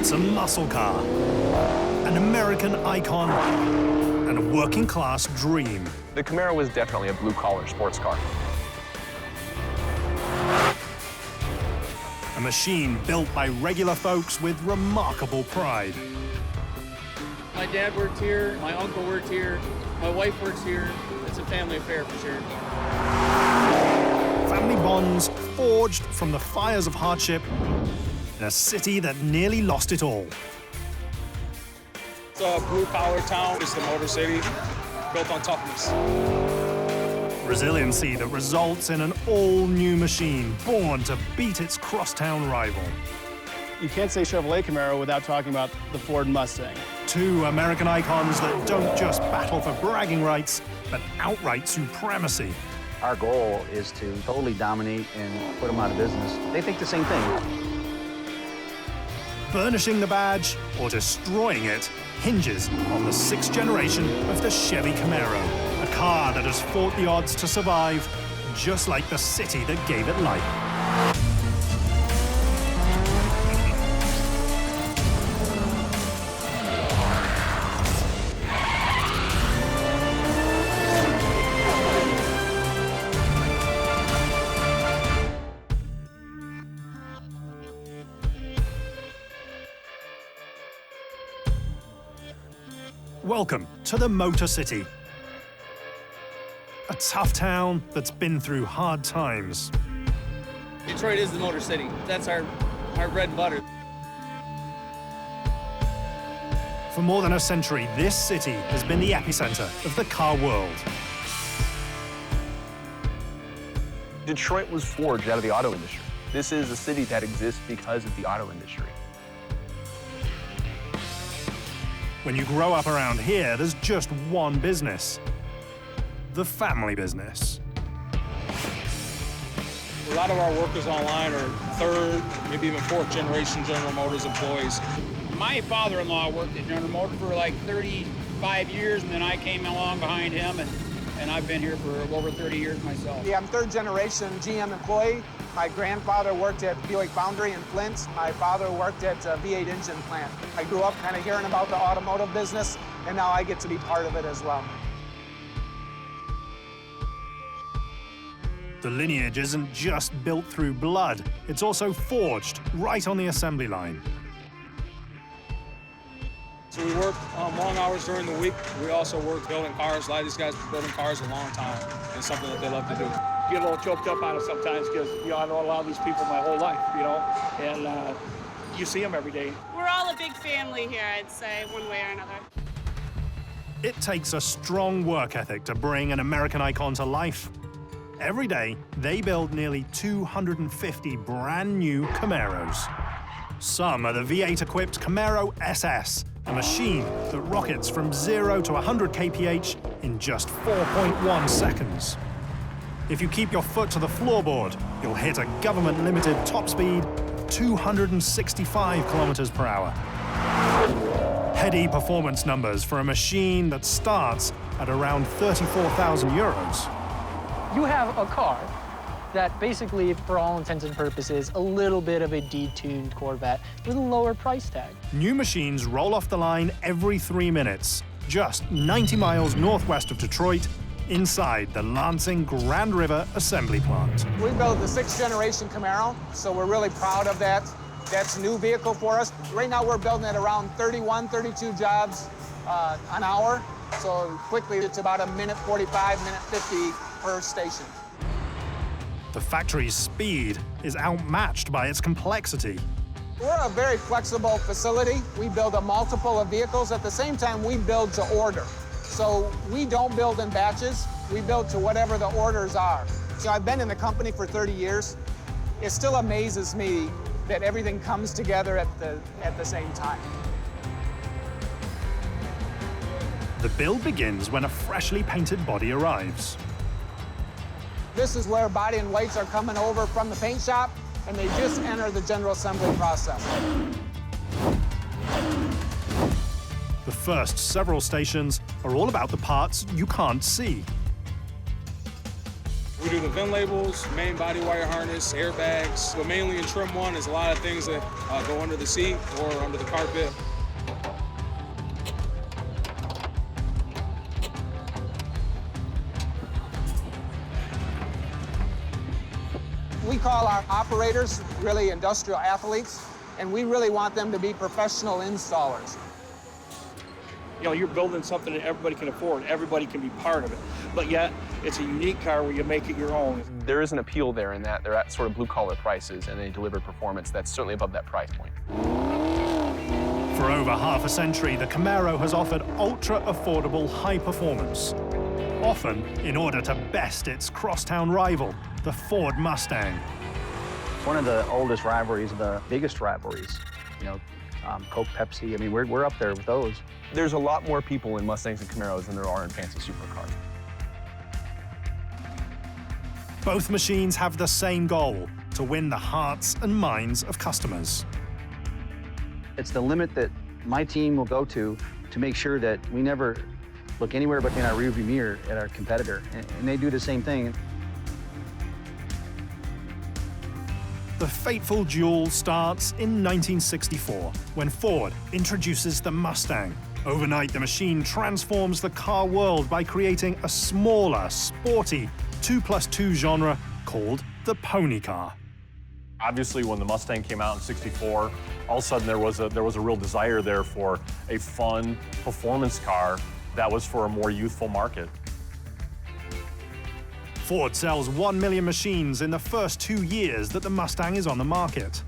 It's a muscle car, an American icon, and a working-class dream. The Camaro was definitely a blue-collar sports car. A machine built by regular folks with remarkable pride. My dad worked here, my uncle worked here, my wife works here. It's a family affair for sure. Family bonds forged from the fires of hardship in a city that nearly lost it all. It's a blue-collar town. It's the Motor City, built on toughness. Resiliency that results in an all-new machine born to beat its crosstown rival. You can't say Chevrolet Camaro without talking about the Ford Mustang. Two American icons that don't just battle for bragging rights, but outright supremacy. Our goal is to totally dominate and put them out of business. They think the same thing. Burnishing the badge or destroying it hinges on the sixth generation of the Chevy Camaro, a car that has fought the odds to survive, just like the city that gave it life. Welcome to the Motor City. A tough town that's been through hard times. Detroit is the Motor City. That's our bread and butter. For more than a century, this city has been the epicenter of the car world. Detroit was forged out of the auto industry. This is a city that exists because of the auto industry. When you grow up around here, there's just one business. The family business. A lot of our workers online are third, maybe even fourth generation General Motors employees. My father-in-law worked at General Motors for like 35 years, and then I came along behind him, and I've been here for over 30 years myself. Yeah, I'm third generation GM employee. My grandfather worked at Buick Foundry in Flint. My father worked at a V8 engine plant. I grew up kind of hearing about the automotive business, and now I get to be part of it as well. The lineage isn't just built through blood, it's also forged right on the assembly line. So we work long hours during the week. We also work building cars. A lot of these guys have been building cars a long time. It's something that they love to do. Get a little choked up on it sometimes because, I know a lot of these people my whole life, and you see them every day. We're all a big family here, I'd say, one way or another. It takes a strong work ethic to bring an American icon to life. Every day, they build nearly 250 brand new Camaros. Some are the V8-equipped Camaro SS, a machine that rockets from 0 to 100 kph in just 4.1 seconds. If you keep your foot to the floorboard, you'll hit a government-limited top speed of 265 kilometers per hour. Heady performance numbers for a machine that starts at around 34,000 euros. You have a car that basically, for all intents and purposes, a little bit of a detuned Corvette with a lower price tag. New machines roll off the line every 3 minutes, just 90 miles northwest of Detroit, inside the Lansing Grand River Assembly Plant. We built the sixth generation Camaro, so we're really proud of that. That's a new vehicle for us. Right now we're building at around 31, 32 jobs an hour. So quickly it's about a minute 45, minute 50 per station. The factory's speed is outmatched by its complexity. We're a very flexible facility. We build a multiple of vehicles. At the same time, we build to order. So we don't build in batches. We build to whatever the orders are. So I've been in the company for 30 years. It still amazes me that everything comes together at the same time. The build begins when a freshly painted body arrives. This is where body and weights are coming over from the paint shop, and they just enter the general assembly process. The first several stations are all about the parts you can't see. We We do the VIN labels, main body wire harness, airbags, but mainly in trim one is a lot of things that go under the seat or under the carpet. We call our operators really industrial athletes, and we really want them to be professional installers. You know, you're building something that everybody can afford, everybody can be part of it, but yet it's a unique car where you make it your own. There is an appeal there in that they're at sort of blue-collar prices, and they deliver performance that's certainly above that price point. For over half a century, the Camaro has offered ultra-affordable high performance, often in order to best its crosstown rival, the Ford Mustang. It's one of the oldest rivalries, the biggest rivalries. You know, Coke, Pepsi, I mean, we're up there with those. There's a lot more people in Mustangs and Camaros than there are in fancy supercars. Both machines have the same goal, to win the hearts and minds of customers. It's the limit that my team will go to make sure that we never look anywhere but in our rearview mirror at our competitor, and they do the same thing. The fateful duel starts in 1964, when Ford introduces the Mustang. Overnight, the machine transforms the car world by creating a smaller, sporty 2+2 genre called the pony car. Obviously, when the Mustang came out in '64, all of a sudden there was a real desire there for a fun performance car that was for a more youthful market. Ford sells 1 million machines in the first 2 years that the Mustang is on the market.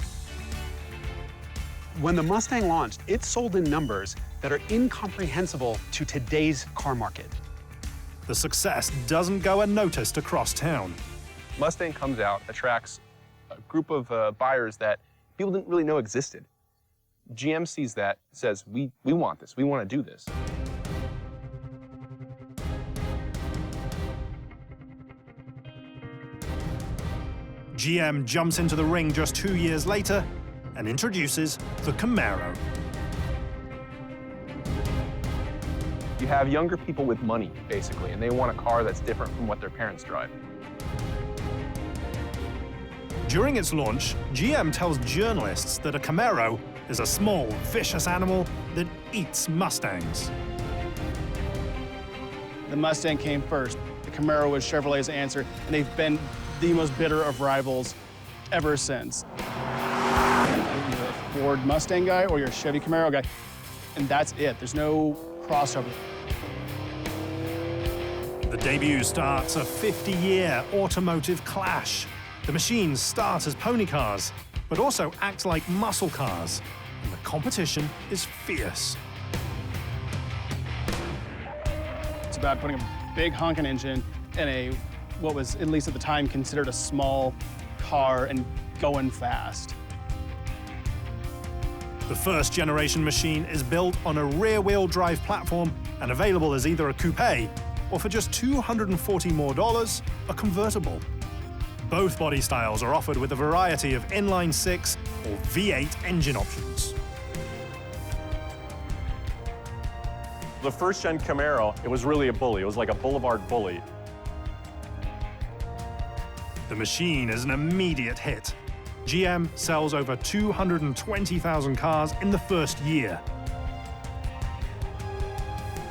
When the Mustang launched, it sold in numbers that are incomprehensible to today's car market. The success doesn't go unnoticed across town. Mustang comes out, attracts a group of buyers that people didn't really know existed. GM sees that, says, we want this, we want to do this. GM jumps into the ring just 2 years later and introduces the Camaro. You have younger people with money, basically, and they want a car that's different from what their parents drive. During its launch, GM tells journalists that a Camaro is a small, vicious animal that eats Mustangs. The Mustang came first. The Camaro was Chevrolet's answer, and they've been the most bitter of rivals ever since. You're a Ford Mustang guy or you're a Chevy Camaro guy, and that's it. There's no crossover. The debut starts a 50-year automotive clash. The machines start as pony cars, but also act like muscle cars, and the competition is fierce. It's about putting a big honking engine in a, what was, at least at the time, considered a small car and going fast. The first generation machine is built on a rear-wheel drive platform and available as either a coupe or for just $240 more, a convertible. Both body styles are offered with a variety of inline-6 or V8 engine options. The first-gen Camaro, it was really a bully. It was like a boulevard bully. The machine is an immediate hit. GM sells over 220,000 cars in the first year.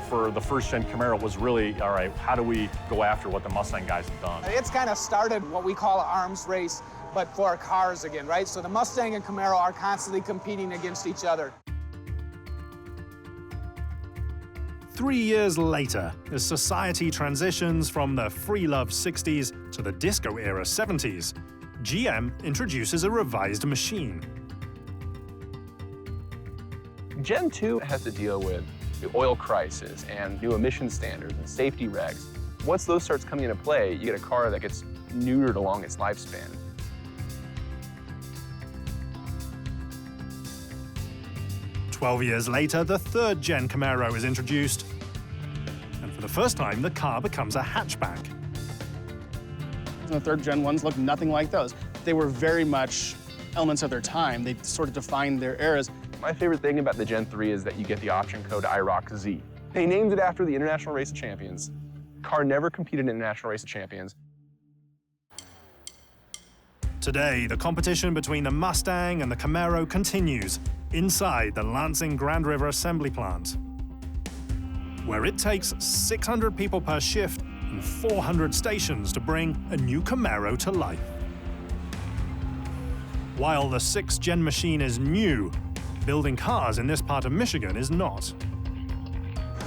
For the first-gen Camaro, it was really, all right, how do we go after what the Mustang guys have done? It's kind of started what we call an arms race, but for cars again, right? So the Mustang and Camaro are constantly competing against each other. 3 years later, as society transitions from the free-love 60s to the disco-era 70s, GM introduces a revised machine. Gen 2 has to deal with the oil crisis and new emission standards and safety regs. Once those starts coming into play, you get a car that gets neutered along its lifespan. "12 years later, the third-gen Camaro is introduced, and for the first time, the car becomes a hatchback. The third-gen ones look nothing like those. They were very much elements of their time. They sort of defined their eras. My favorite thing about the Gen 3 is that you get the option code IROC-Z. They named it after the International Race of Champions. Car never competed in International Race of Champions. Today, the competition between the Mustang and the Camaro continues inside the Lansing Grand River Assembly Plant, where it takes 600 people per shift and 400 stations to bring a new Camaro to life. While the 6th-gen machine is new, building cars in this part of Michigan is not.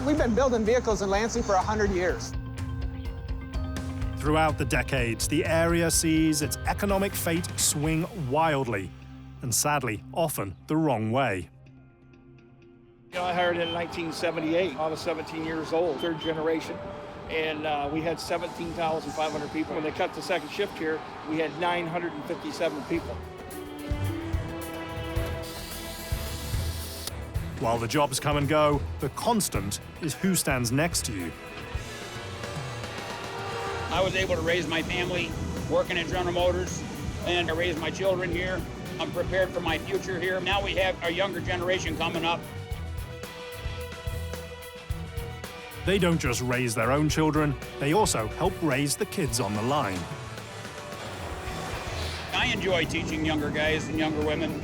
We've been building vehicles in Lansing for 100 years. Throughout the decades, the area sees its economic fate swing wildly, and sadly, often the wrong way. You know, I hired in 1978. I was 17 years old, 3rd generation, and we had 17,500 people. When they cut the 2nd shift here, we had 957 people. While the jobs come and go, the constant is who stands next to you. I was able to raise my family working at General Motors, and I raised my children here. I'm prepared for my future here. Now we have our younger generation coming up. They don't just raise their own children, they also help raise the kids on the line. I enjoy teaching younger guys and younger women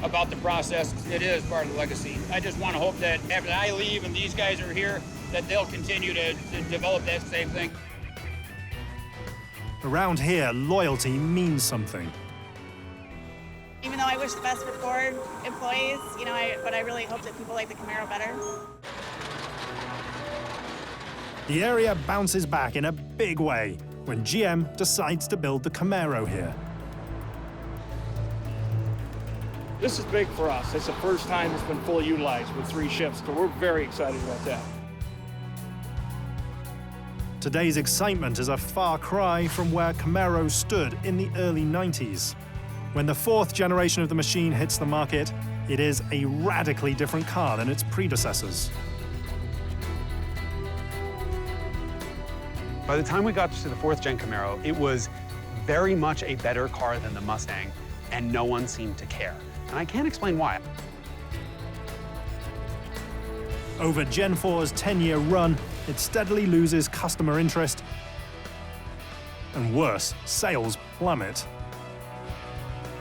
about the process. It is part of the legacy. I just want to hope that after I leave and these guys are here, that they'll continue to develop that same thing. Around here, loyalty means something. Even though I wish the best for Ford employees, you know, but I really hope that people like the Camaro better. The area bounces back in a big way when GM decides to build the Camaro here. This is big for us. It's the first time it's been fully utilized with 3 shifts, so we're very excited about that. Today's excitement is a far cry from where Camaro stood in the early 90s. When the 4th generation of the machine hits the market, it is a radically different car than its predecessors. By the time we got to the 4th gen Camaro, it was very much a better car than the Mustang, and no one seemed to care. And I can't explain why. Over Gen 4's 10-year run, it steadily loses customer interest, and worse, sales plummet.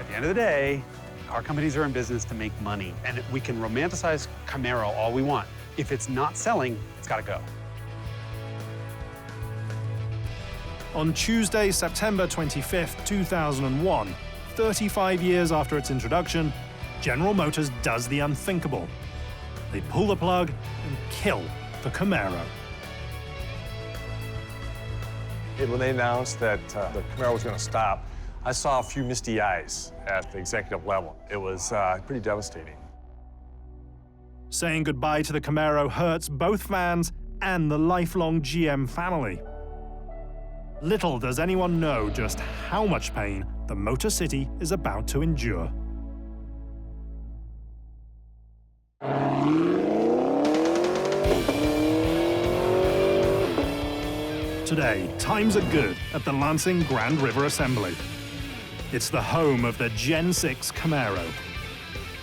At the end of the day, car companies are in business to make money, and we can romanticize Camaro all we want. If it's not selling, it's got to go. On Tuesday, September 25th, 2001, 35 years after its introduction, General Motors does the unthinkable. They pull the plug and kill the Camaro. When they announced that the Camaro was going to stop, I saw a few misty eyes at the executive level. It was pretty devastating. Saying goodbye to the Camaro hurts both fans and the lifelong GM family. Little does anyone know just how much pain the Motor City is about to endure. Today, times are good at the Lansing Grand River Assembly. It's the home of the Gen 6 Camaro.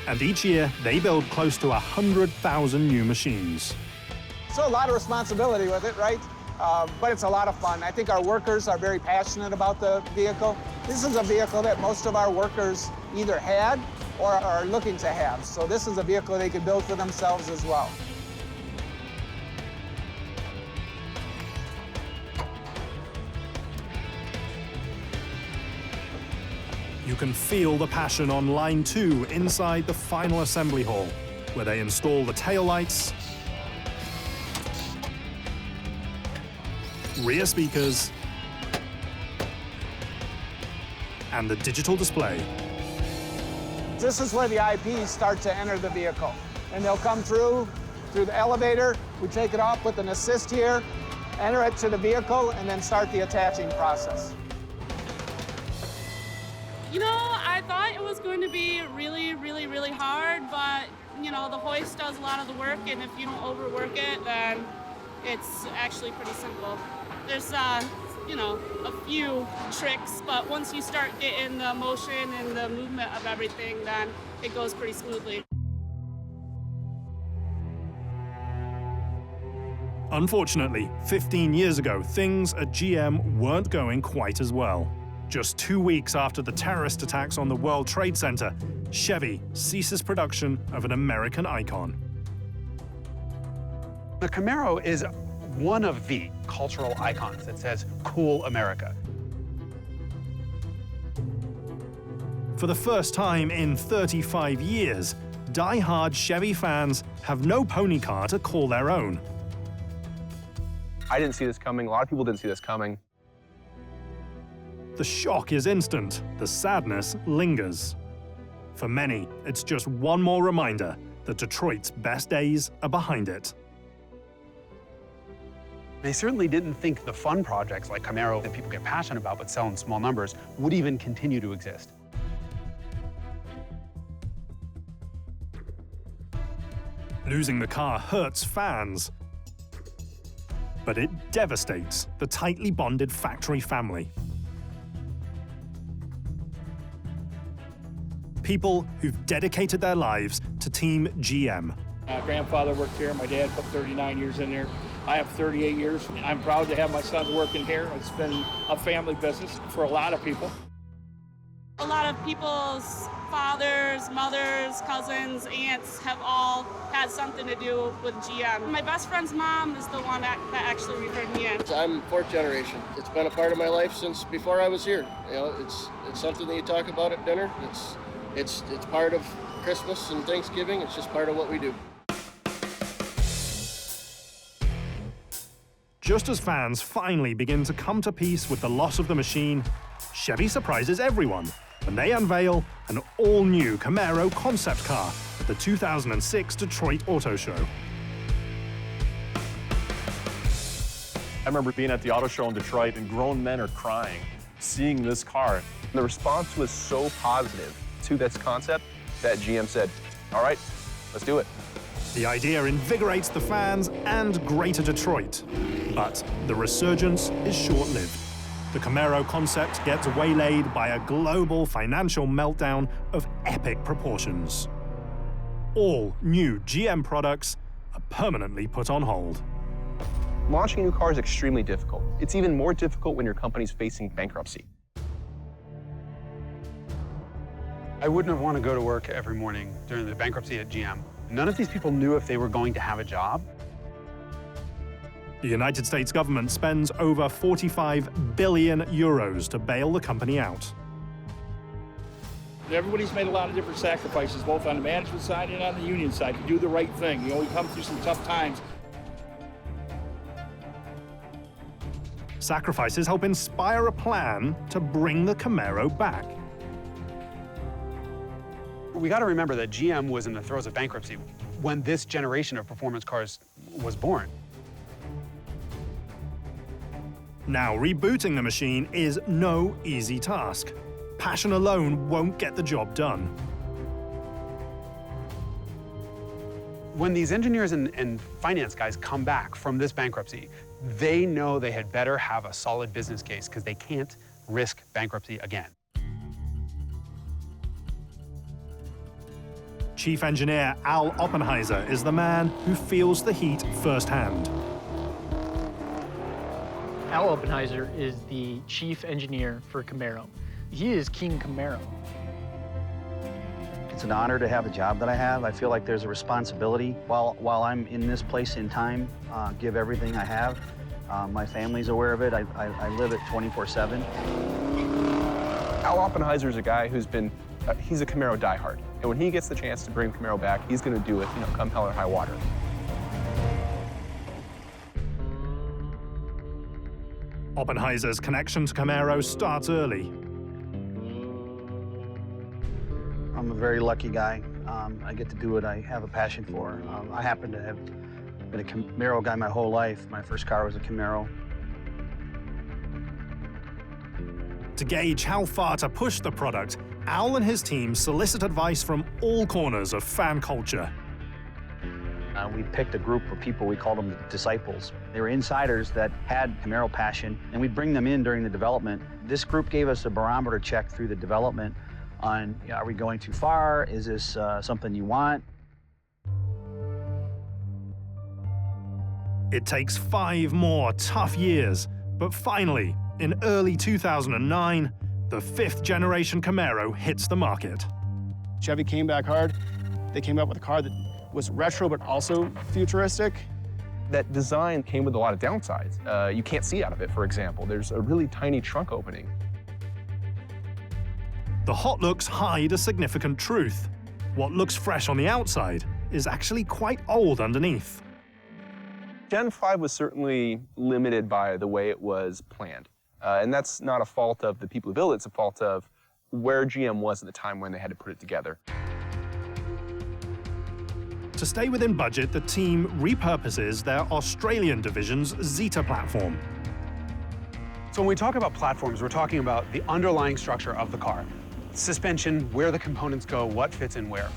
And each year, they build close to 100,000 new machines. So a lot of responsibility with it, right? But it's a lot of fun. I think our workers are very passionate about the vehicle. This is a vehicle that most of our workers either had or are looking to have. So this is a vehicle they can build for themselves as well. You can feel the passion on line 2 inside the final assembly hall, where they install the taillights, rear speakers, and the digital display. This is where the IPs start to enter the vehicle. And they'll come through the elevator, we take it off with an assist here, enter it to the vehicle, and then start the attaching process. You know, I thought it was going to be really, really, really hard, but, you know, the hoist does a lot of the work, and if you don't overwork it, then it's actually pretty simple. There's, you know, a few tricks, but once you start getting the motion and the movement of everything, then it goes pretty smoothly. Unfortunately, 15 years ago, things at GM weren't going quite as well. Just 2 weeks after the terrorist attacks on the World Trade Center, Chevy ceases production of an American icon. The Camaro is one of the cultural icons that says, "Cool America." For the first time in 35 years, die-hard Chevy fans have no pony car to call their own. I didn't see this coming. A lot of people didn't see this coming. The shock is instant. The sadness lingers. For many, it's just one more reminder that Detroit's best days are behind it. They certainly didn't think the fun projects like Camaro that people get passionate about but sell in small numbers would even continue to exist. Losing the car hurts fans, but it devastates the tightly bonded factory family. People who've dedicated their lives to Team GM. My grandfather worked here. My dad put 39 years in there. I have 38 years. I'm proud to have my sons working here. It's been a family business for a lot of people. A lot of people's fathers, mothers, cousins, aunts have all had something to do with GM. My best friend's mom is the one that actually referred me in. I'm fourth generation. It's been a part of my life since before I was here. You know, it's something that you talk about at dinner. It's part of Christmas and Thanksgiving. It's just part of what we do. Just as fans finally begin to come to peace with the loss of the machine, Chevy surprises everyone when they unveil an all-new Camaro concept car at the 2006 Detroit Auto Show. I remember being at the auto show in Detroit and grown men are crying, seeing this car. The response was so positive to this concept that GM said, all right, let's do it. The idea invigorates the fans and Greater Detroit. But the resurgence is short-lived. The Camaro concept gets waylaid by a global financial meltdown of epic proportions. All new GM products are permanently put on hold. Launching a new car is extremely difficult. It's even more difficult when your company's facing bankruptcy. I wouldn't have wanted to go to work every morning during the bankruptcy at GM. None of these people knew if they were going to have a job. The United States government spends over 45 billion euros to bail the company out. Everybody's made a lot of different sacrifices, both on the management side and on the union side, to do the right thing. You know, we come through some tough times. Sacrifices help inspire a plan to bring the Camaro back. We got to remember that GM was in the throes of bankruptcy when this generation of performance cars was born. Now, rebooting the machine is no easy task. Passion alone won't get the job done. When these engineers and finance guys come back from this bankruptcy, they know they had better have a solid business case because they can't risk bankruptcy again. Chief engineer Al Oppenheiser is the man who feels the heat firsthand. Al Oppenheiser is the chief engineer for Camaro. He is King Camaro. It's an honor to have the job that I have. I feel like there's a responsibility while I'm in this place in time, give everything I have. My family's aware of it. I live it 24/7. Al Oppenheiser is a guy who's been, he's a Camaro diehard. And when he gets the chance to bring Camaro back, he's going to do it, you know, come hell or high water. Oppenheiser's connection to Camaro starts early. I'm a very lucky guy. I get to do what I have a passion for. I happen to have been a Camaro guy my whole life. My first car was a Camaro. To gauge how far to push the product, Al and his team solicit advice from all corners of fan culture. We picked a group of people, we called them disciples. They were insiders that had Camaro passion, and we'd bring them in during the development. This group gave us a barometer check through the development on, you know, are we going too far? Is this something you want? It takes 5 more tough years, but finally, in early 2009, The 5th generation Camaro hits the market. Chevy came back hard. They came up with a car that was retro but also futuristic. That design came with a lot of downsides. You can't see out of it, for example. There's a really tiny trunk opening. The hot looks hide a significant truth. What looks fresh on the outside is actually quite old underneath. Gen 5 was certainly limited by the way it was planned. And that's not a fault of the people who built it, it's a fault of where GM was at the time when they had to put it together. To stay within budget, the team repurposes their Australian division's Zeta platform. So when we talk about platforms, we're talking about the underlying structure of the car. Suspension, where the components go, what fits in where.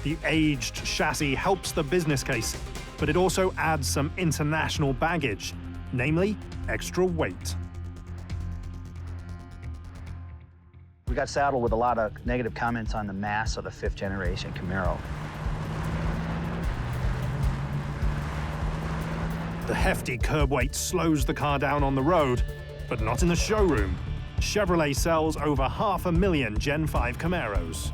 The aged chassis helps the business case, but it also adds some international baggage, namely extra weight. We got saddled with a lot of negative comments on the mass of the 5th generation Camaro. The hefty curb weight slows the car down on the road, but not in the showroom. Chevrolet sells over 500,000 Gen 5 Camaros.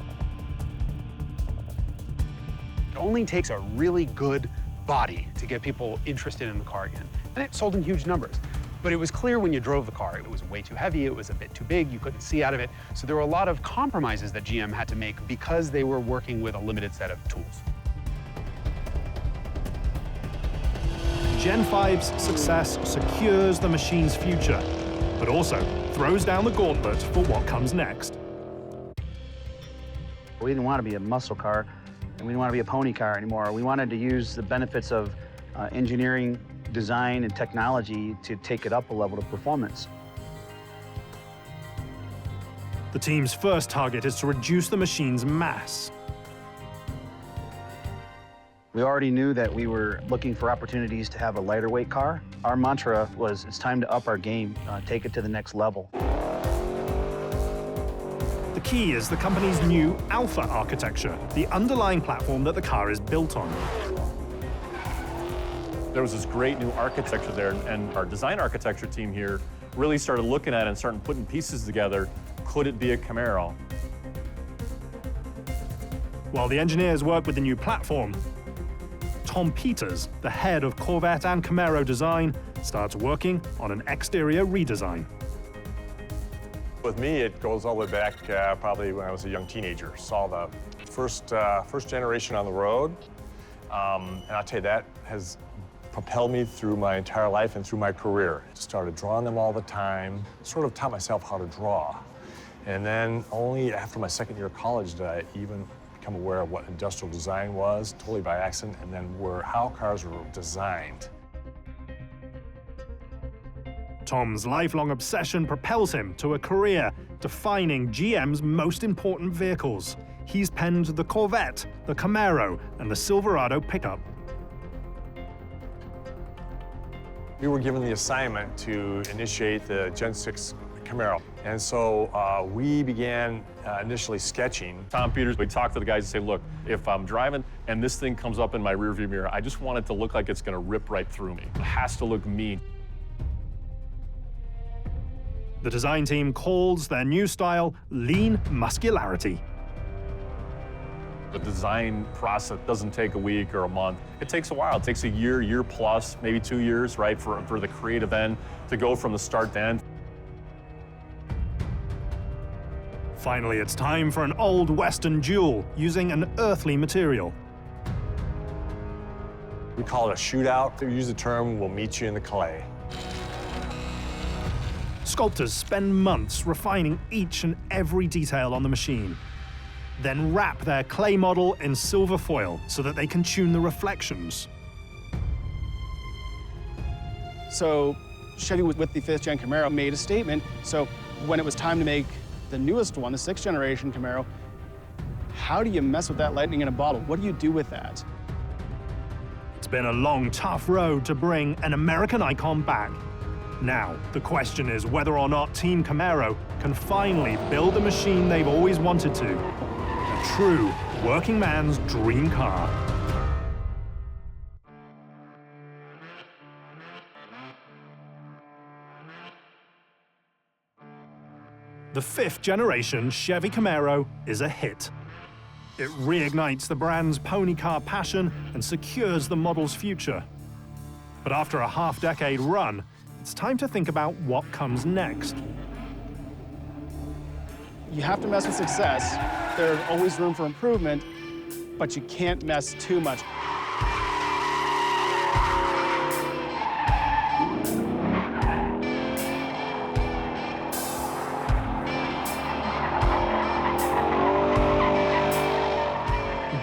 It only takes a really good body to get people interested in the car again. And it sold in huge numbers. But it was clear when you drove the car, it was way too heavy, it was a bit too big, you couldn't see out of it. So there were a lot of compromises that GM had to make because they were working with a limited set of tools. Gen 5's success secures the machine's future, but also throws down the gauntlet for what comes next. We didn't want to be a muscle car, and we didn't want to be a pony car anymore. We wanted to use the benefits of engineering, design, and technology to take it up a level of performance. The team's first target is to reduce the machine's mass. We already knew that we were looking for opportunities to have a lighter weight car. Our mantra was, it's time to up our game, take it to the next level. The key is the company's new Alpha architecture, the underlying platform that the car is built on. There was this great new architecture there, and our design architecture team here really started looking at it and starting putting pieces together. Could it be a Camaro? While the engineers work with the new platform, Tom Peters, the head of Corvette and Camaro design, starts working on an exterior redesign. With me, it goes all the way back probably when I was a young teenager. Saw the first generation on the road, and I'll tell you, that has propelled me through my entire life and through my career. I started drawing them all the time, sort of taught myself how to draw. And then only after my second year of college did I even become aware of what industrial design was, totally by accident, and then how cars were designed. Tom's lifelong obsession propels him to a career defining GM's most important vehicles. He's penned the Corvette, the Camaro, and the Silverado pickup. We were given the assignment to initiate the Gen 6 Camaro. And so we began initially sketching. Tom Peters, we talked to the guys and say, look, if I'm driving and this thing comes up in my rearview mirror, I just want it to look like it's gonna rip right through me. It has to look mean. The design team calls their new style lean muscularity. The design process doesn't take a week or a month. It takes a while. It takes a year plus, maybe 2 years, right, for the creative end to go from the start to end. Finally, it's time for an old Western duel using an earthly material. We call it a shootout. We use the term, we'll meet you in the clay. Sculptors spend months refining each and every detail on the machine, then wrap their clay model in silver foil so that they can tune the reflections. So Chevy with the 5th gen Camaro made a statement. So when it was time to make the newest one, the 6th generation Camaro, how do you mess with that lightning in a bottle? What do you do with that? It's been a long, tough road to bring an American icon back. Now, the question is whether or not Team Camaro can finally build the machine they've always wanted to. A true working man's dream car. The 5th generation Chevy Camaro is a hit. It reignites the brand's pony car passion and secures the model's future. But after a half-decade run, it's time to think about what comes next. You have to mess with success. There's always room for improvement, but you can't mess too much.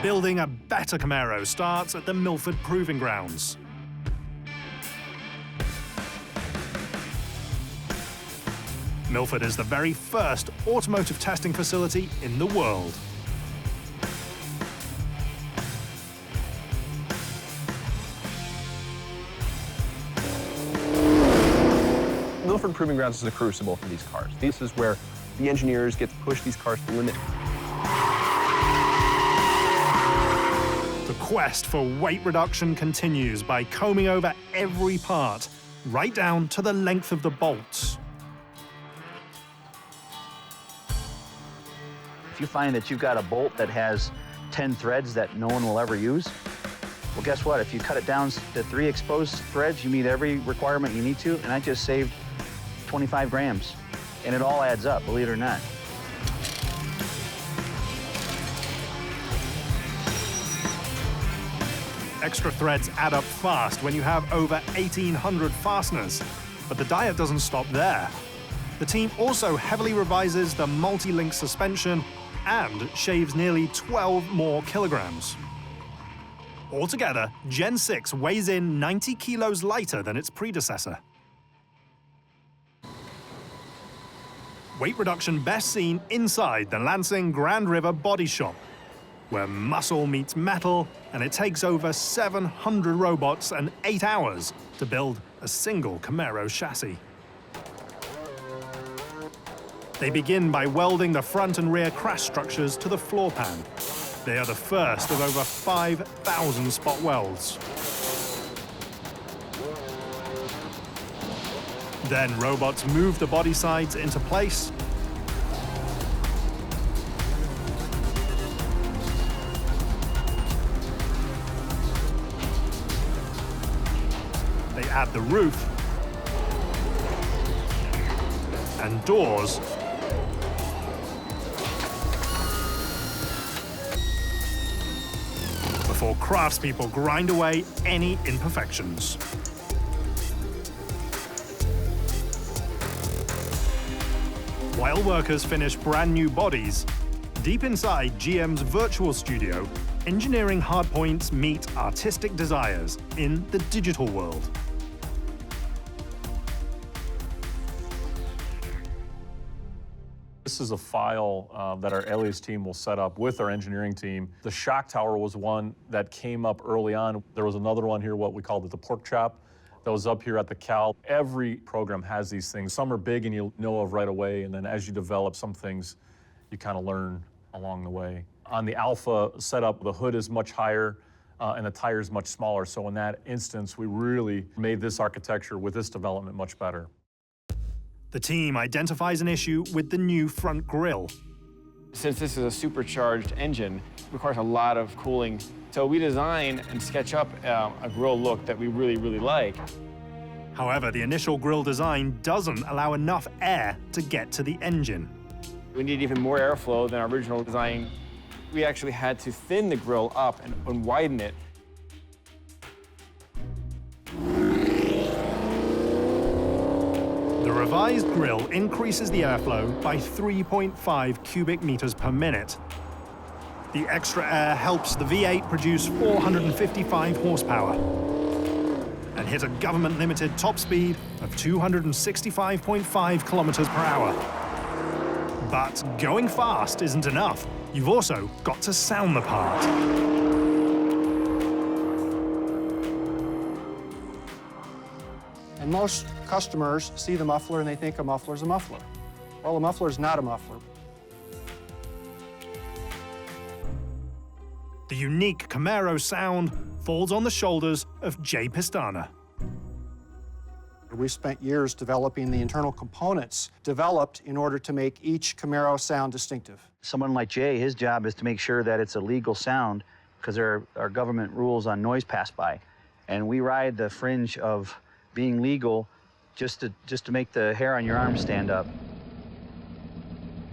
Building a better Camaro starts at the Milford Proving Grounds. Milford is the very first automotive testing facility in the world. Milford Proving Grounds is a crucible for these cars. This is where the engineers get to push these cars to the limit. The quest for weight reduction continues by combing over every part, right down to the length of the bolts. If you find that you've got a bolt that has 10 threads that no one will ever use, well, guess what? If you cut it down to 3 exposed threads, you meet every requirement you need to, and I just saved 25 grams. And it all adds up, believe it or not. Extra threads add up fast when you have over 1,800 fasteners. But the diet doesn't stop there. The team also heavily revises the multi-link suspension and shaves nearly 12 more kilograms. Altogether, Gen 6 weighs in 90 kilos lighter than its predecessor. Weight reduction best seen inside the Lansing Grand River Body Shop, where muscle meets metal, and it takes over 700 robots and 8 hours to build a single Camaro chassis. They begin by welding the front and rear crash structures to the floor pan. They are the first of over 5,000 spot welds. Then robots move the body sides into place. They add the roof and doors before craftspeople grind away any imperfections. While workers finish brand new bodies, deep inside GM's virtual studio, engineering hardpoints meet artistic desires in the digital world. This is a file that our Elias team will set up with our engineering team. The shock tower was one that came up early on. There was another one here, what we called the pork chop, that was up here at the Cal. Every program has these things. Some are big and you know of right away, and then as you develop some things, you kind of learn along the way. On the Alpha setup, the hood is much higher and the tire is much smaller. So in that instance, we really made this architecture with this development much better. The team identifies an issue with the new front grille. Since this is a supercharged engine, it requires a lot of cooling. So we design and sketch up a grille look that we really, really like. However, the initial grille design doesn't allow enough air to get to the engine. We need even more airflow than our original design. We actually had to thin the grille up and widen it. The revised grille increases the airflow by 3.5 cubic meters per minute. The extra air helps the V8 produce 455 horsepower and hit a government-limited top speed of 265.5 kilometers per hour. But going fast isn't enough. You've also got to sound the part. And most customers see the muffler and they think a muffler's a muffler. Well, a muffler's not a muffler. The unique Camaro sound falls on the shoulders of Jay Pistana. We spent years developing the internal components developed in order to make each Camaro sound distinctive. Someone like Jay, his job is to make sure that it's a legal sound because there are government rules on noise pass-by. And we ride the fringe of being legal just to make the hair on your arm stand up.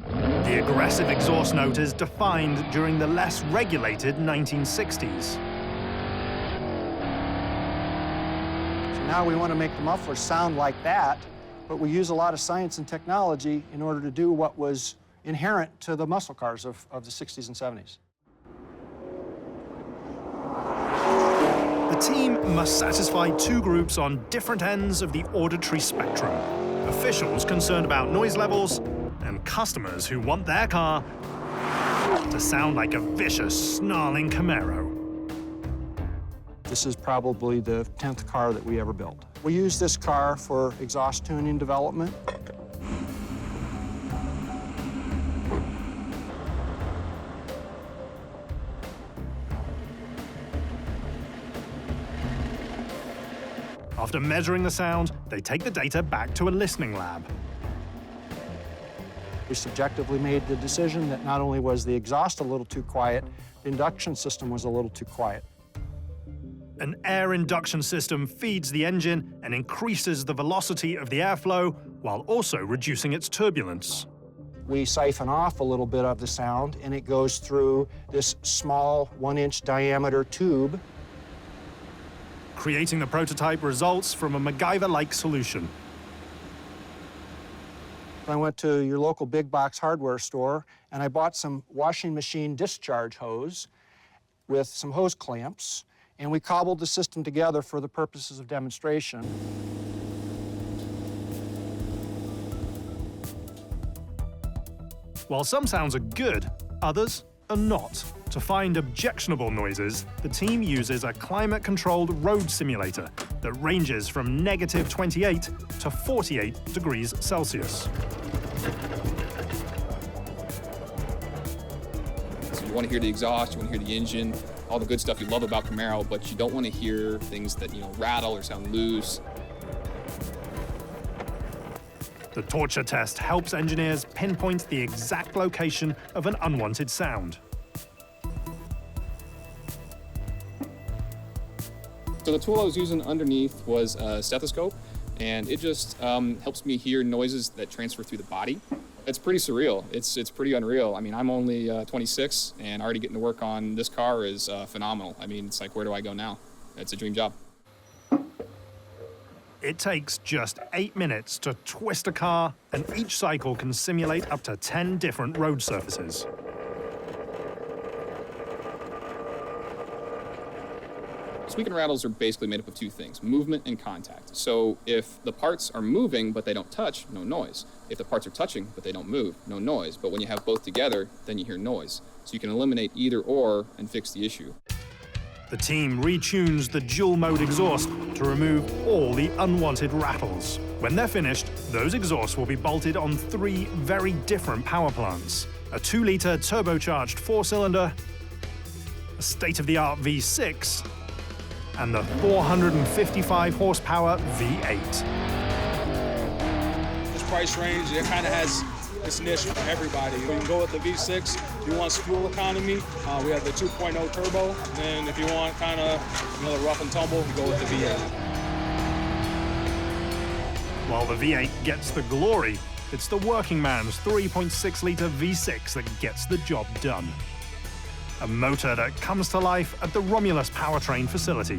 The aggressive exhaust note is defined during the less regulated 1960s. Now we want to make the mufflers sound like that, but we use a lot of science and technology in order to do what was inherent to the muscle cars of the 60s and 70s. The team must satisfy two groups on different ends of the auditory spectrum. Officials concerned about noise levels, and customers who want their car to sound like a vicious, snarling Camaro. This is probably the 10th car that we ever built. We use this car for exhaust tuning development. After measuring the sound, they take the data back to a listening lab. We subjectively made the decision that not only was the exhaust a little too quiet, the induction system was a little too quiet. An air induction system feeds the engine and increases the velocity of the airflow while also reducing its turbulence. We siphon off a little bit of the sound, and it goes through this small 1-inch diameter tube. Creating the prototype results from a MacGyver-like solution. I went to your local big box hardware store, and I bought some washing machine discharge hose with some hose clamps, and we cobbled the system together for the purposes of demonstration. While some sounds are good, others are not. To find objectionable noises, the team uses a climate-controlled road simulator that ranges from -28 to 48 degrees Celsius. So you want to hear the exhaust, you want to hear the engine, all the good stuff you love about Camaro, but you don't want to hear things that, rattle or sound loose. The torture test helps engineers pinpoint the exact location of an unwanted sound. So the tool I was using underneath was a stethoscope, and it just helps me hear noises that transfer through the body. It's pretty surreal. It's pretty unreal. I mean, I'm only 26, and already getting to work on this car is phenomenal. I mean, it's like, where do I go now? It's a dream job. It takes just 8 minutes to twist a car, and each cycle can simulate up to 10 different road surfaces. Squeak and rattles are basically made up of two things, movement and contact. So if the parts are moving but they don't touch, no noise. If the parts are touching but they don't move, no noise. But when you have both together, then you hear noise. So you can eliminate either or and fix the issue. The team retunes the dual-mode exhaust to remove all the unwanted rattles. When they're finished, those exhausts will be bolted on 3 very different power plants. A 2-liter turbocharged 4-cylinder, a state-of-the-art V6, and the 455 horsepower V8. This price range, it kind of has its niche for everybody. You can go with the V6 if you want fuel economy. We have the 2.0 turbo. Then if you want kind of the rough and tumble, you go with the V8. While the V8 gets the glory, it's the working man's 3.6-liter V6 that gets the job done. A motor that comes to life at the Romulus powertrain facility.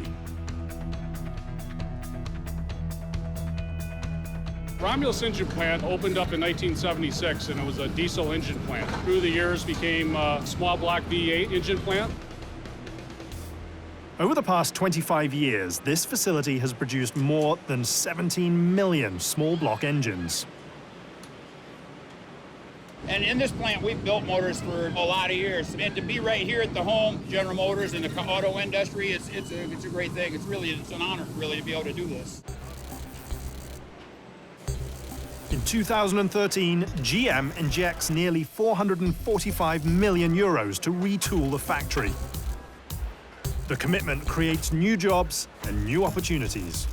Romulus engine plant opened up in 1976, and it was a diesel engine plant. Through the years, became a small block V8 engine plant. Over the past 25 years, this facility has produced more than 17 million small block engines. And in this plant, we've built motors for a lot of years. And to be right here at the home, General Motors and the auto industry, it's a great thing. It's an honor, really, to be able to do this. In 2013, GM injects nearly 445 million euros to retool the factory. The commitment creates new jobs and new opportunities.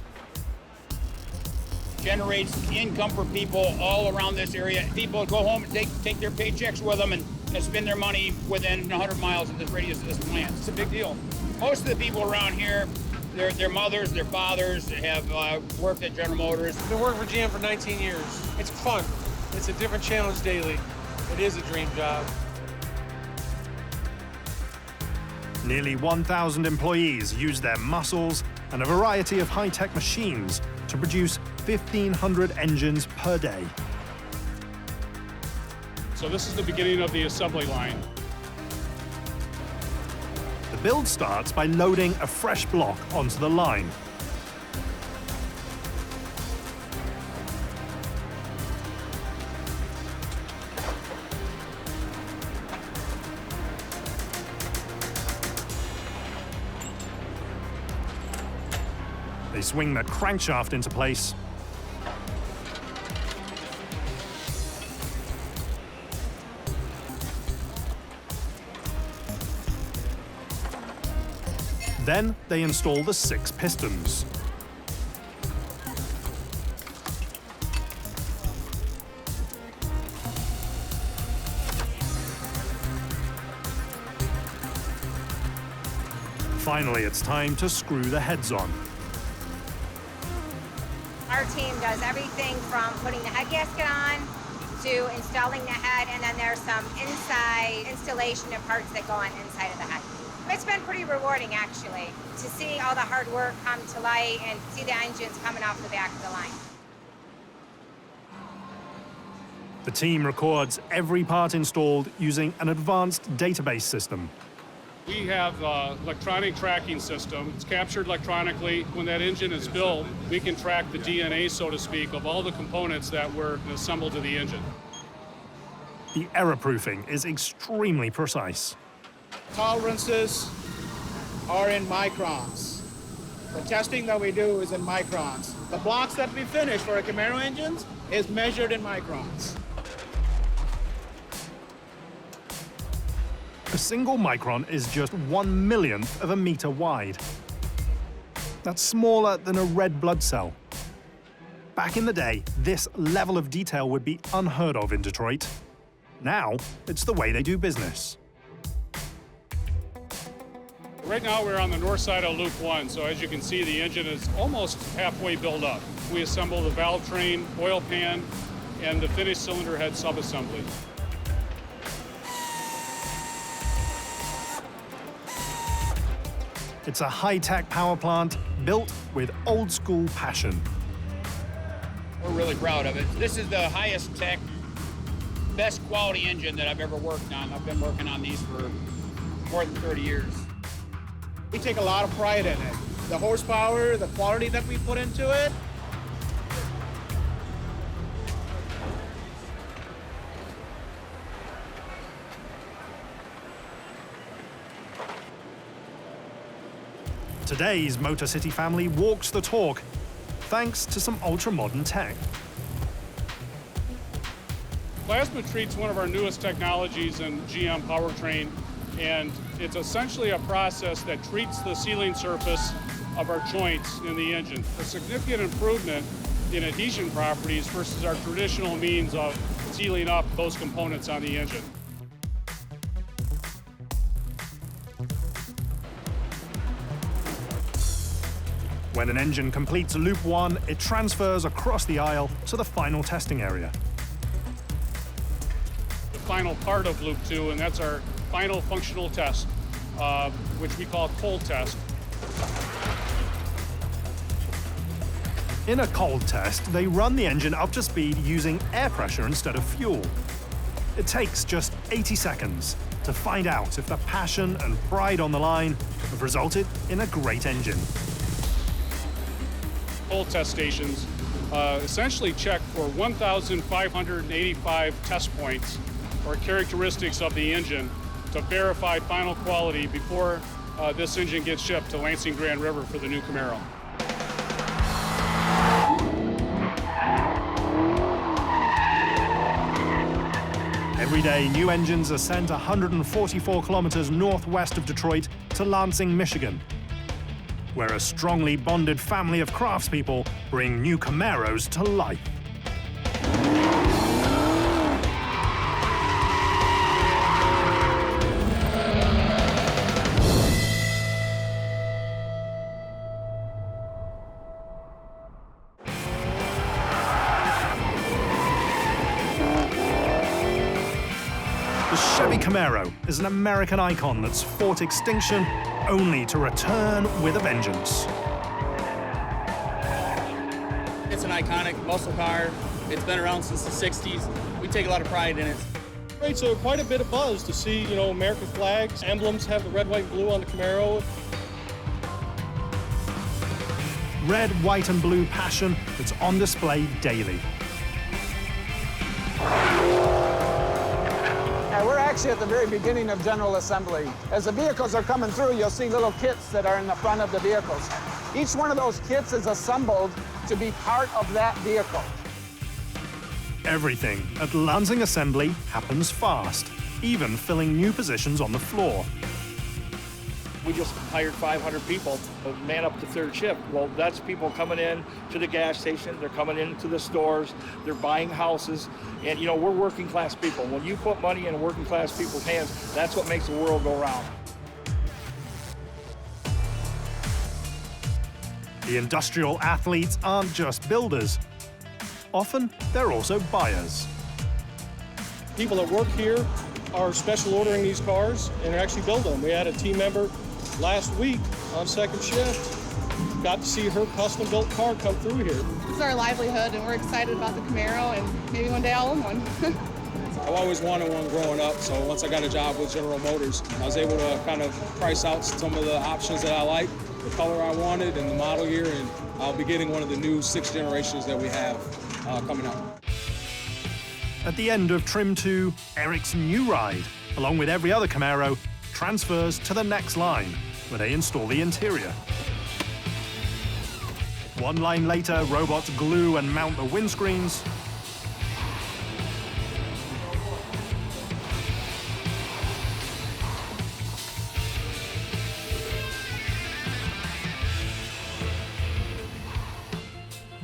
generates income for people all around this area. People go home and take their paychecks with them and spend their money within 100 miles of this radius of this plant. It's a big deal. Most of the people around here, their mothers, their fathers have worked at General Motors. I've been working for GM for 19 years. It's fun. It's a different challenge daily. It is a dream job. Nearly 1,000 employees use their muscles and a variety of high-tech machines to produce 1,500 engines per day. So this is the beginning of the assembly line. The build starts by loading a fresh block onto the line. They swing the crankshaft into place. Then they install the 6 pistons. Finally, it's time to screw the heads on. Our team does everything from putting the head gasket on to installing the head, and then there's some inside installation of parts that go on inside of the head. It's been pretty rewarding, actually, to see all the hard work come to light and see the engines coming off the back of the line. The team records every part installed using an advanced database system. We have an electronic tracking system. It's captured electronically. When that engine is built, we can track the DNA, so to speak, of all the components that were assembled to the engine. The error proofing is extremely precise. Tolerances are in microns. The testing that we do is in microns. The blocks that we finish for a Camaro engines is measured in microns. A single micron is just 1/1,000,000th of a meter wide. That's smaller than a red blood cell. Back in the day, this level of detail would be unheard of in Detroit. Now, it's the way they do business. Right now we're on the north side of Loop 1, so as you can see, the engine is almost halfway built up. We assemble the valve train, oil pan, and the finished cylinder head subassembly. It's a high-tech power plant built with old-school passion. We're really proud of it. This is the highest tech, best quality engine that I've ever worked on. I've been working on these for more than 30 years. We take a lot of pride in it. The horsepower, the quality that we put into it. Today's Motor City family walks the talk, thanks to some ultra-modern tech. Plasma treat's one of our newest technologies in GM powertrain, and it's essentially a process that treats the sealing surface of our joints in the engine. A significant improvement in adhesion properties versus our traditional means of sealing up those components on the engine. When an engine completes Loop 1, it transfers across the aisle to the final testing area. The final part of Loop 2, and that's our final functional test, which we call cold test. In a cold test, they run the engine up to speed using air pressure instead of fuel. It takes just 80 seconds to find out if the passion and pride on the line have resulted in a great engine. Cold test stations essentially check for 1,585 test points or characteristics of the engine to verify final quality before this engine gets shipped to Lansing Grand River for the new Camaro. Every day, new engines are sent 144 kilometers northwest of Detroit to Lansing, Michigan. where a strongly bonded family of craftspeople bring new Camaros to life. The Chevy Camaro is an American icon that's fought extinction only to return with a vengeance. It's an iconic muscle car. It's been around since the 60s. We take a lot of pride in it. It's quite a bit of buzz to see, American flags, emblems have the red, white, and blue on the Camaro. Red, white, and blue passion that's on display daily. We're actually at the very beginning of general assembly. As the vehicles are coming through, you'll see little kits that are in the front of the vehicles. Each one of those kits is assembled to be part of that vehicle. Everything at Lansing Assembly happens fast, even filling new positions on the floor. We just hired 500 people to man up the third shift. Well, that's people coming in to the gas station, they're coming into the stores, they're buying houses, and we're working class people. When you put money in working class people's hands, that's what makes the world go round. The industrial athletes aren't just builders. Often, they're also buyers. People that work here are special ordering these cars and actually build them. We had a team member last week on second shift. Got to see her custom-built car come through here. This is our livelihood, and we're excited about the Camaro, and maybe one day I'll own one. I've always wanted one growing up, so once I got a job with General Motors, I was able to kind of price out some of the options that I like, the color I wanted, and the model year, and I'll be getting one of the new 6th generations that we have coming out. At the end of Trim 2, Eric's new ride, along with every other Camaro, transfers to the next line, where they install the interior. One line later, robots glue and mount the windscreens.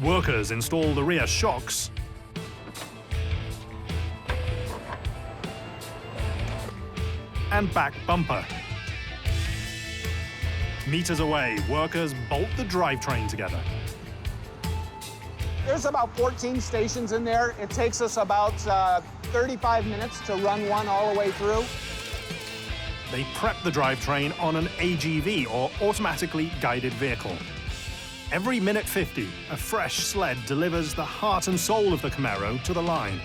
Workers install the rear shocks. And back bumper. Meters away, workers bolt the drivetrain together. There's about 14 stations in there. It takes us about 35 minutes to run one all the way through. They prep the drivetrain on an AGV, or automatically guided vehicle. Every minute 50, a fresh sled delivers the heart and soul of the Camaro to the line.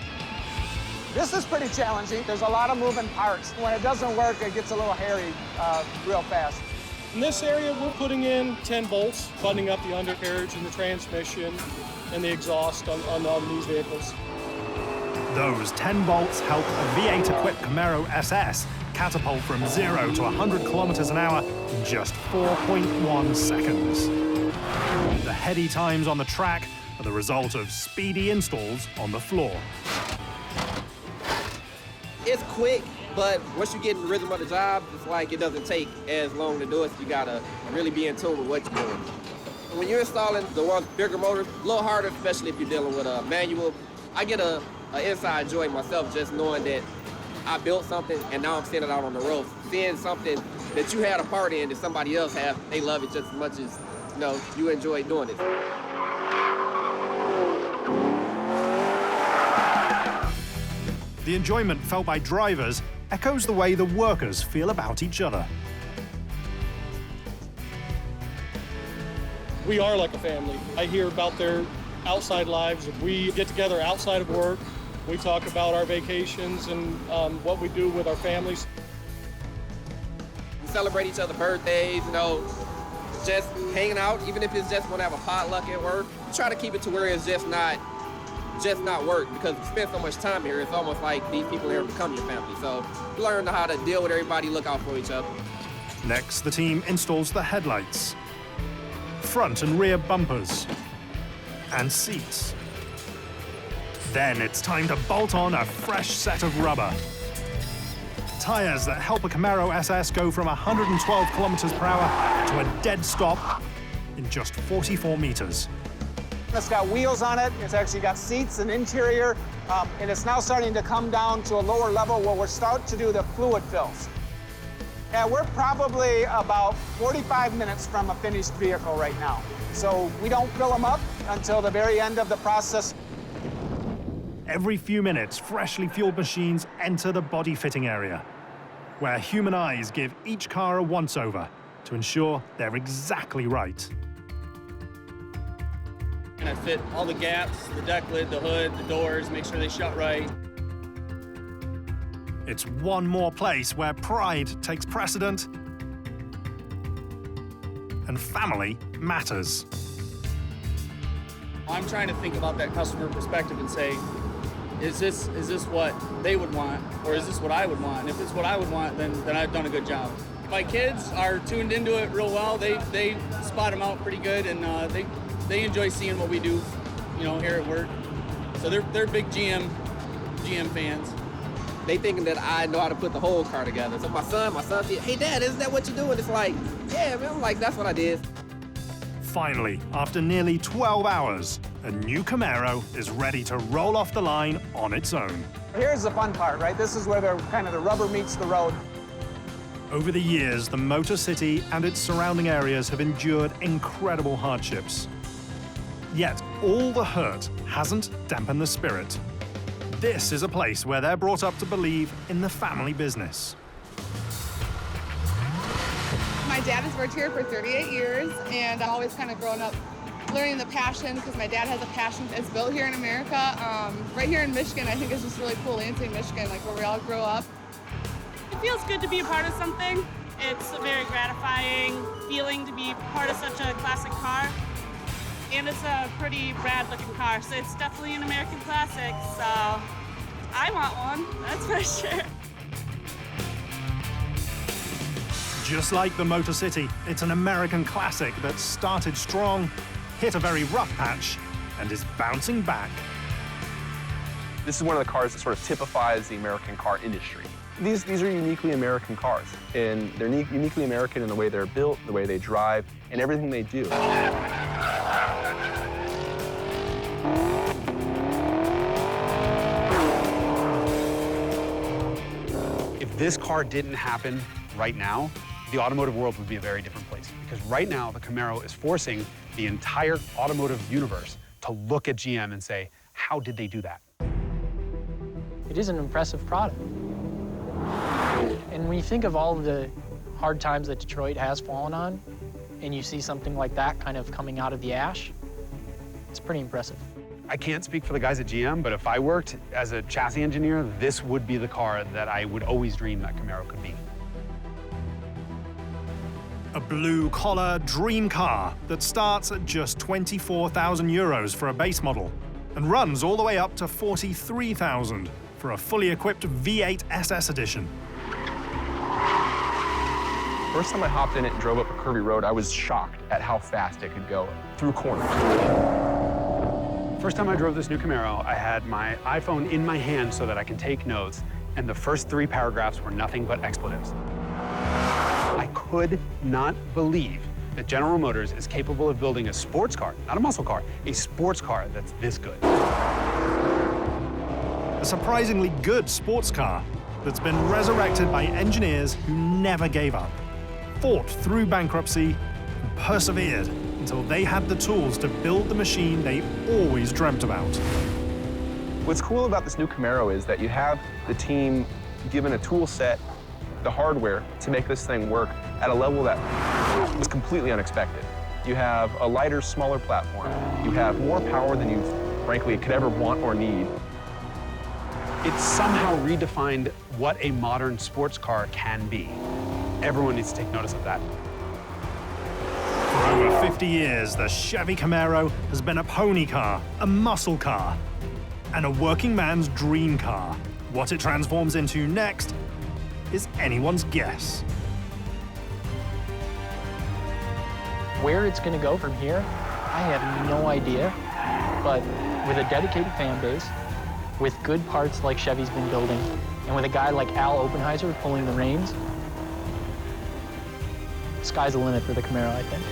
This is pretty challenging. There's a lot of moving parts. When it doesn't work, it gets a little hairy real fast. In this area, we're putting in 10 bolts, buttoning up the undercarriage and the transmission and the exhaust on these vehicles. Those 10 bolts help a V8-equipped Camaro SS catapult from 0 to 100 kilometers an hour in just 4.1 seconds. The heady times on the track are the result of speedy installs on the floor. It's quick, but once you get in the rhythm of the job, it's like it doesn't take as long to do it. You gotta really be in tune with what you're doing. When you're installing the ones bigger motors, a little harder, especially if you're dealing with a manual. I get an inside joy myself just knowing that I built something and now I'm sending it out on the road. Seeing something that you had a part in that somebody else have, they love it just as much as you enjoy doing it. The enjoyment felt by drivers echoes the way the workers feel about each other. We are like a family. I hear about their outside lives. We get together outside of work. We talk about our vacations and what we do with our families. We celebrate each other's birthdays, just hanging out, even if it's just want to have a potluck at work. Try to keep it to where it's just not work, because we spend so much time here, it's almost like these people here become your family. So learn how to deal with everybody, look out for each other. Next, the team installs the headlights, front and rear bumpers, and seats. Then it's time to bolt on a fresh set of rubber. Tires that help a Camaro SS go from 112 kilometers per hour to a dead stop in just 44 meters. It's got wheels on it, it's actually got seats and interior, and it's now starting to come down to a lower level where we're starting to do the fluid fills. Yeah, we're probably about 45 minutes from a finished vehicle right now. So we don't fill them up until the very end of the process. Every few minutes, freshly fueled machines enter the body fitting area, where human eyes give each car a once-over to ensure they're exactly right. And I fit all the gaps, the deck lid, the hood, the doors, make sure they shut right. It's one more place where pride takes precedent and family matters. I'm trying to think about that customer perspective and say, is this what they would want, or is this what I would want? And if it's what I would want, then I've done a good job. My kids are tuned into it real well. They spot them out pretty good, and they enjoy seeing what we do, you know, here at work. So they're big GM fans. They thinking that I know how to put the whole car together. So my son said, hey, Dad, isn't that what you're doing? It's like, yeah, man. I'm like, that's what I did. Finally, after nearly 12 hours, a new Camaro is ready to roll off the line on its own. Here's the fun part, right? This is where the rubber meets the road. Over the years, the Motor City and its surrounding areas have endured incredible hardships. Yet, all the hurt hasn't dampened the spirit. This is a place where they're brought up to believe in the family business. My dad has worked here for 38 years, and I've always kind of grown up learning the passion because my dad has a passion that's built here in America. Right here in Michigan, I think it's just really cool, Lansing, Michigan, like where we all grew up. It feels good to be a part of something. It's a very gratifying feeling to be part of such a classic car. And it's a pretty rad looking car, so it's definitely an American classic, so I want one, that's for sure. Just like the Motor City, it's an American classic that started strong, hit a very rough patch, and is bouncing back. This is one of the cars that sort of typifies the American car industry. These are uniquely American cars, and they're uniquely American in the way they're built, the way they drive, and everything they do. If this car didn't happen right now, the automotive world would be a very different place. Because right now, the Camaro is forcing the entire automotive universe to look at GM and say, how did they do that? It is an impressive product. And when you think of all of the hard times that Detroit has fallen on, and you see something like that kind of coming out of the ash, it's pretty impressive. I can't speak for the guys at GM, but if I worked as a chassis engineer, this would be the car that I would always dream that Camaro could be. A blue-collar dream car that starts at just 24,000 euros for a base model and runs all the way up to 43,000 for a fully equipped V8 SS edition. First time I hopped in it and drove up a curvy road, I was shocked at how fast it could go through corners. First time I drove this new Camaro, I had my iPhone in my hand so that I can take notes, and the first 3 paragraphs were nothing but expletives. I could not believe that General Motors is capable of building a sports car, not a muscle car, a sports car that's this good. A surprisingly good sports car that's been resurrected by engineers who never gave up, fought through bankruptcy, and persevered until they had the tools to build the machine they always dreamt about. What's cool about this new Camaro is that you have the team given a tool set, the hardware, to make this thing work at a level that was completely unexpected. You have a lighter, smaller platform. You have more power than you, frankly, could ever want or need. It's somehow redefined what a modern sports car can be. Everyone needs to take notice of that. For over 50 years, the Chevy Camaro has been a pony car, a muscle car, and a working man's dream car. What it transforms into next is anyone's guess. Where it's going to go from here, I have no idea. But with a dedicated fan base, with good parts like Chevy's been building, and with a guy like Al Oppenheiser pulling the reins, sky's the limit for the Camaro, I think.